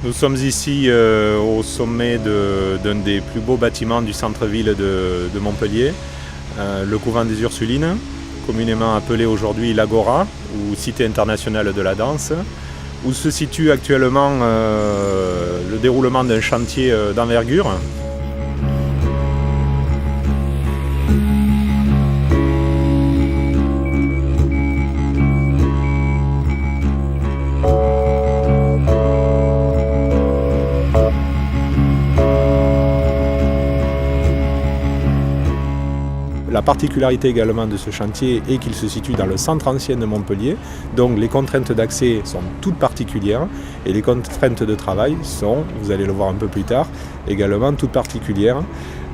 Nous sommes ici au sommet d'un des plus beaux bâtiments du centre-ville de Montpellier, le couvent des Ursulines, communément appelé aujourd'hui l'Agora, ou Cité internationale de la danse, où se situe actuellement le déroulement d'un chantier d'envergure. La particularité également de ce chantier est qu'il se situe dans le centre ancien de Montpellier, donc les contraintes d'accès sont toutes particulières et les contraintes de travail sont, vous allez le voir un peu plus tard, également toutes particulières,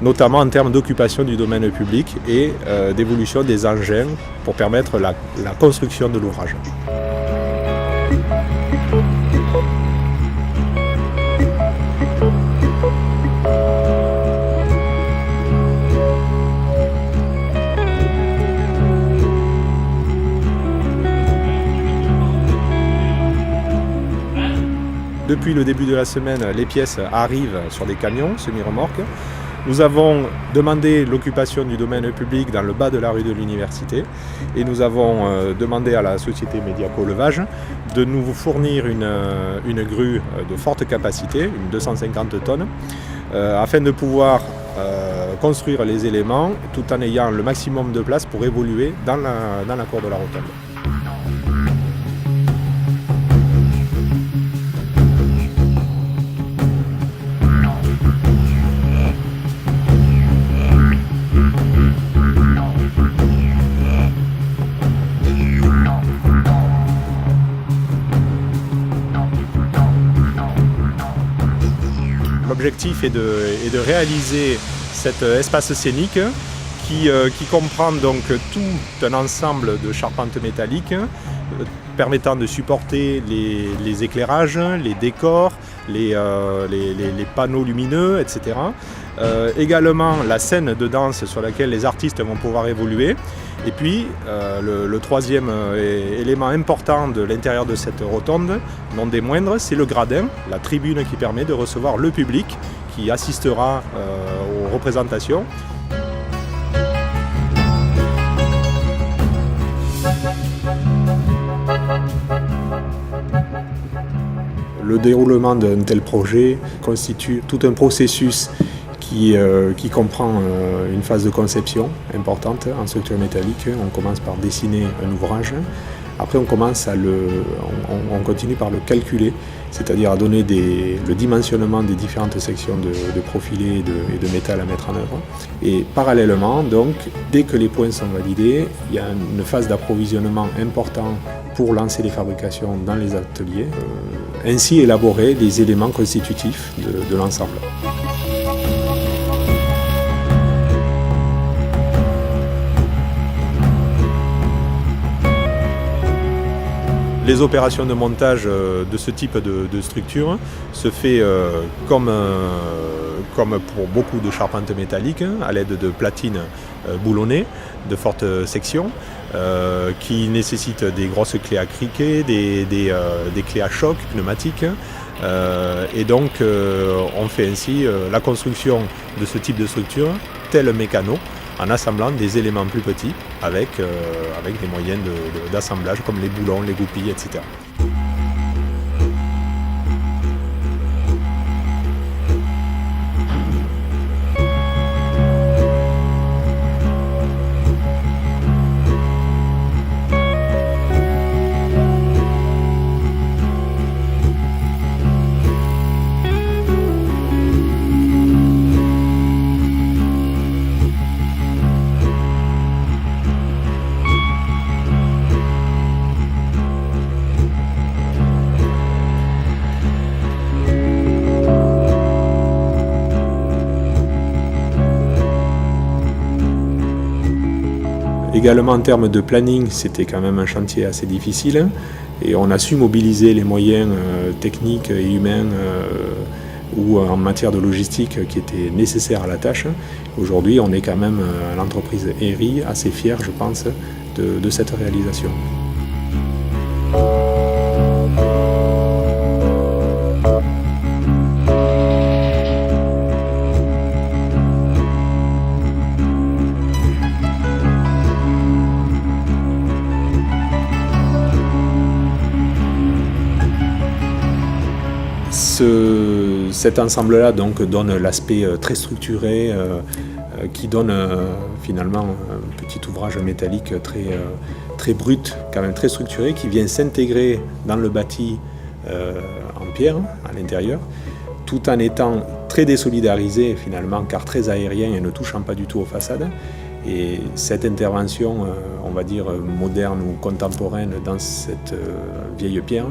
notamment en termes d'occupation du domaine public et d'évolution des engins pour permettre la construction de l'ouvrage. Depuis le début de la semaine, les pièces arrivent sur des camions semi-remorques. Nous avons demandé l'occupation du domaine public dans le bas de la rue de l'Université et nous avons demandé à la société Mediaco Levage de nous fournir une grue de forte capacité, une 250 tonnes, afin de pouvoir construire les éléments tout en ayant le maximum de place pour évoluer dans la cour de la rotonde. L'objectif est de réaliser cet espace scénique qui comprend donc tout un ensemble de charpentes métalliques permettant de supporter les éclairages, les décors, les panneaux lumineux, etc. Également la scène de danse sur laquelle les artistes vont pouvoir évoluer. Et puis le troisième élément important de l'intérieur de cette rotonde, non des moindres, c'est le gradin, la tribune qui permet de recevoir le public qui assistera aux représentations. Le déroulement d'un tel projet constitue tout un processus qui comprend une phase de conception importante en structure métallique. On commence par dessiner un ouvrage. Après, on continue par le calculer, c'est-à-dire à donner le dimensionnement des différentes sections de profilés et de métal à mettre en œuvre. Et parallèlement, donc, dès que les points sont validés, il y a une phase d'approvisionnement important pour lancer les fabrications dans les ateliers, ainsi élaborer les éléments constitutifs de l'ensemble. Les opérations de montage de ce type de structure se fait comme pour beaucoup de charpentes métalliques, à l'aide de platines boulonnées de forte section, qui nécessitent des grosses clés à criquet, des clés à choc pneumatiques. Et donc on fait ainsi la construction de ce type de structure, tel mécano, en assemblant des éléments plus petits avec des moyens d'assemblage comme les boulons, les goupilles, etc. Également en termes de planning, c'était quand même un chantier assez difficile et on a su mobiliser les moyens techniques et humains ou en matière de logistique qui étaient nécessaires à la tâche. Aujourd'hui, on est quand même à l'entreprise Herri assez fier, je pense, de cette réalisation. Cet ensemble-là donc donne l'aspect très structuré qui donne finalement un petit ouvrage métallique très brut, quand même très structuré, qui vient s'intégrer dans le bâti en pierre à l'intérieur, tout en étant très désolidarisé finalement, car très aérien et ne touchant pas du tout aux façades. Et cette intervention, on va dire moderne ou contemporaine dans cette vieille pierre,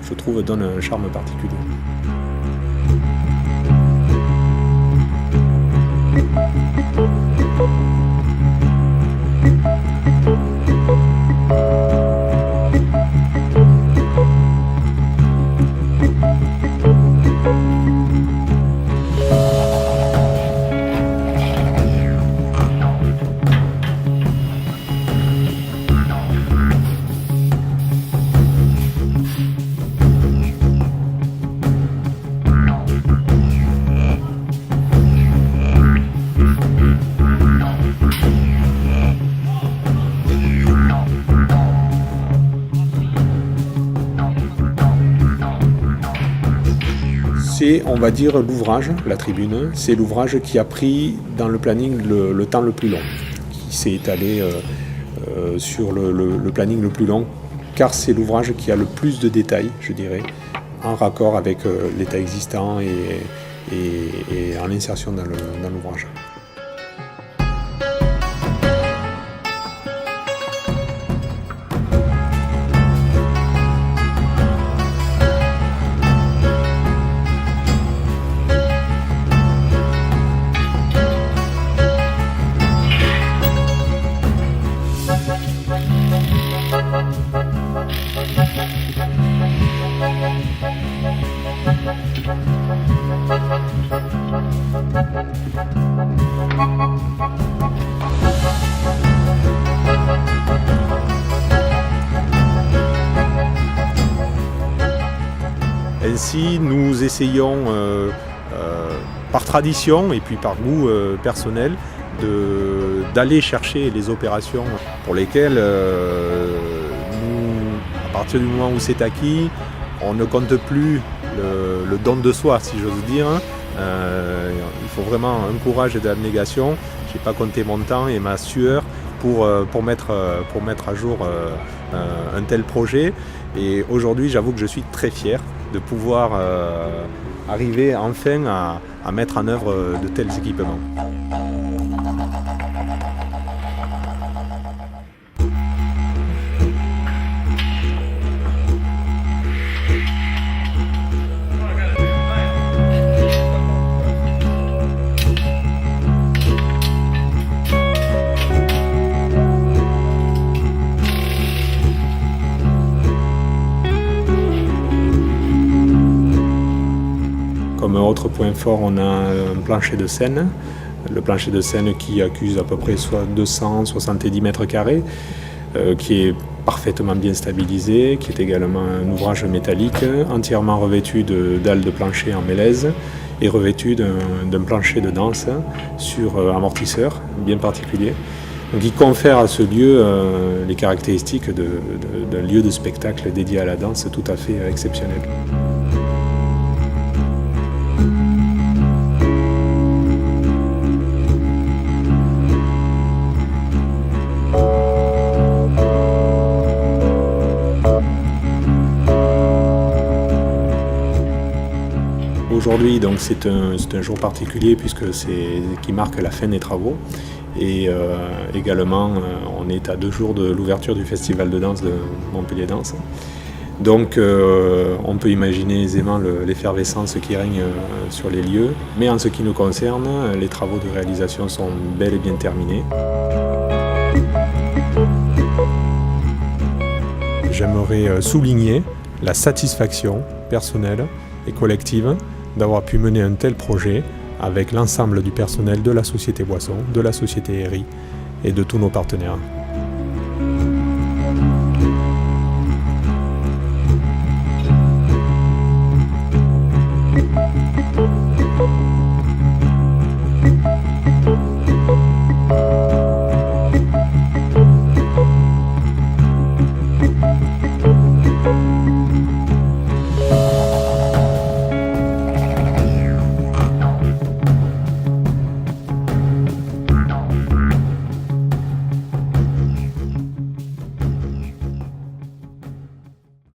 je trouve, donne un charme particulier. C'est, on va dire, l'ouvrage, la tribune, c'est l'ouvrage qui a pris dans le planning le temps le plus long, qui s'est étalé sur le planning le plus long, car c'est l'ouvrage qui a le plus de détails, je dirais, en raccord avec l'état existant et en insertion dans l'ouvrage. Ainsi, nous essayons, par tradition et puis par goût personnel, d'aller chercher les opérations pour lesquelles, à partir du moment où c'est acquis, on ne compte plus le don de soi, si j'ose dire. Il faut vraiment un courage et de l'abnégation. Je n'ai pas compté mon temps et ma sueur pour mettre à jour un tel projet. Et aujourd'hui, j'avoue que je suis très fier de pouvoir arriver enfin à mettre en œuvre de tels équipements. Comme autre point fort, on a un plancher de scène. Le plancher de scène qui accuse à peu près soit 270 mètres carrés, qui est parfaitement bien stabilisé, qui est également un ouvrage métallique, entièrement revêtu de dalles de plancher en mélèze et revêtu d'un plancher de danse sur amortisseur bien particulier. Donc, il confère à ce lieu les caractéristiques d'un lieu de spectacle dédié à la danse tout à fait exceptionnel. Aujourd'hui, donc, c'est un jour particulier puisque qui marque la fin des travaux. Et également, on est à 2 jours de l'ouverture du festival de danse de Montpellier Danse. Donc, on peut imaginer aisément l'effervescence qui règne sur les lieux. Mais en ce qui nous concerne, les travaux de réalisation sont bel et bien terminés. J'aimerais souligner la satisfaction personnelle et collective d'avoir pu mener un tel projet avec l'ensemble du personnel de la société Boisson, de la société Herry et de tous nos partenaires.